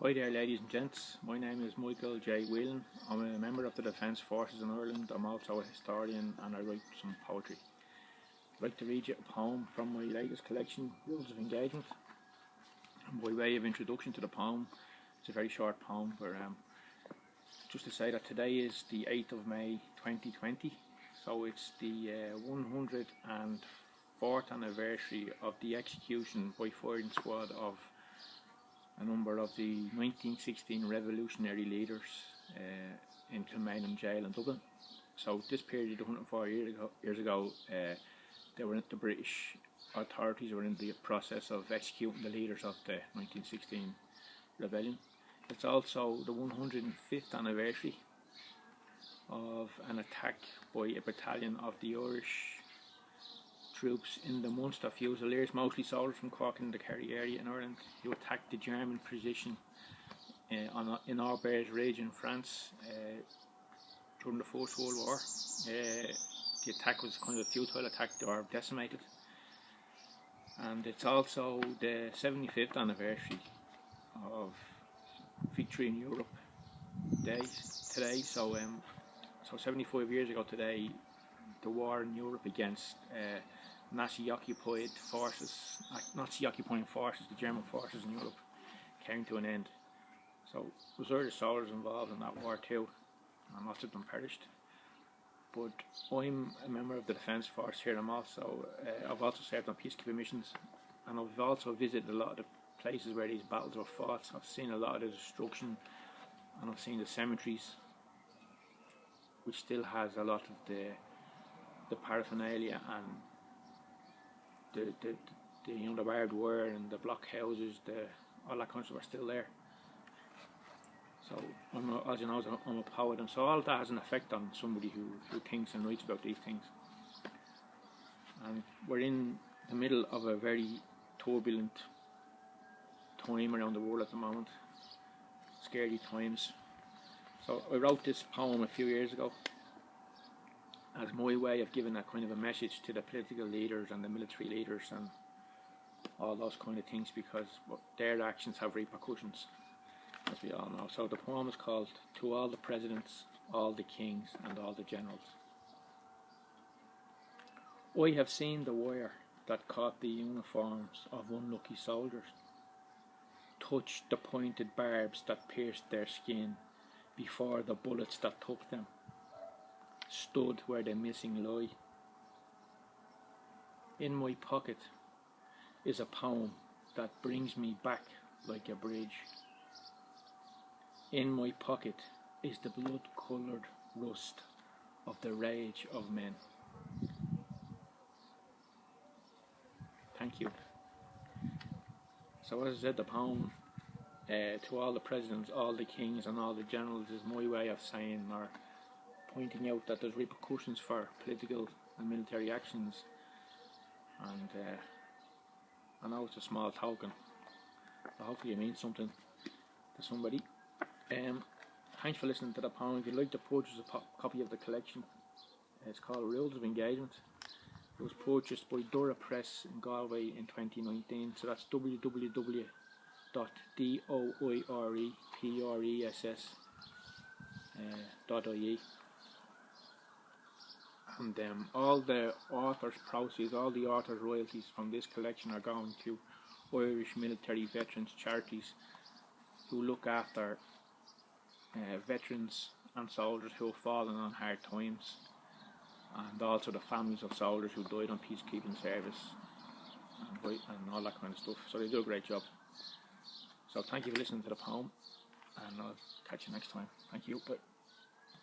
Hi there ladies and gents, my name is Michael J. Whelan. I'm a member of the Defence Forces in Ireland. I'm also a historian and I write some poetry. I'd like to read you a poem from my latest collection, Rules of Engagement. And by way of introduction to the poem, it's a very short poem, but just to say that today is the 8th of May 2020, so it's the 104th anniversary of the execution by firing squad of a number of the 1916 revolutionary leaders in Kilmainham jail in Dublin. So this period, 104 years ago, the British authorities were in the process of executing the leaders of the 1916 rebellion. It's also the 105th anniversary of an attack by a battalion of the Irish troops in the Munster Fusiliers, mostly soldiers from Cork and the Kerry area in Ireland, who attacked the German position in Auberge Ridge in France during the First World War. The attack was kind of a futile attack, they were decimated. And it's also the 75th anniversary of Victory in Europe Day today. So 75 years ago today, the war in Europe against Nazi-occupying forces, the German forces in Europe, came to an end. So there were soldiers involved in that war too, and lots of them perished. But I'm a member of the Defence Force here. I've also served on peacekeeping missions, and I've also visited a lot of the places where these battles were fought. I've seen a lot of the destruction, and I've seen the cemeteries, which still has a lot of the paraphernalia and the barbed wire and the blockhouses, all that kind of stuff are still there. So as you know, I'm a poet, and so all that has an effect on somebody who thinks and writes about these things. And we're in the middle of a very turbulent time around the world at the moment, scary times. So I wrote this poem a few years ago as my way of giving that kind of a message to the political leaders and the military leaders and all those kind of things, because their actions have repercussions, as we all know. So the poem is called "To All the Presidents, All the Kings and All the Generals." I have seen the wire that caught the uniforms of unlucky soldiers, touched the pointed barbs that pierced their skin before the bullets that took them stood where the missing lie. In my pocket is a poem that brings me back like a bridge. In my pocket is the blood-coloured rust of the rage of men. Thank you. So as I said, the poem "To All the Presidents, All the Kings and All the Generals" is my way of saying, or pointing out, that there's repercussions for political and military actions, and I know it's a small token, but hopefully it means something to somebody. Thanks for listening to the poem. If you'd like to purchase a copy of the collection, it's called Rules of Engagement. It was purchased by Doire Press in Galway in 2019, so that's www.doirepress.ie. And all the author's proceeds, all the author's royalties from this collection are going to Irish military veterans charities who look after veterans and soldiers who have fallen on hard times, and also the families of soldiers who died on peacekeeping service and all that kind of stuff. So they do a great job. So thank you for listening to the poem, and I'll catch you next time. Thank you. Bye.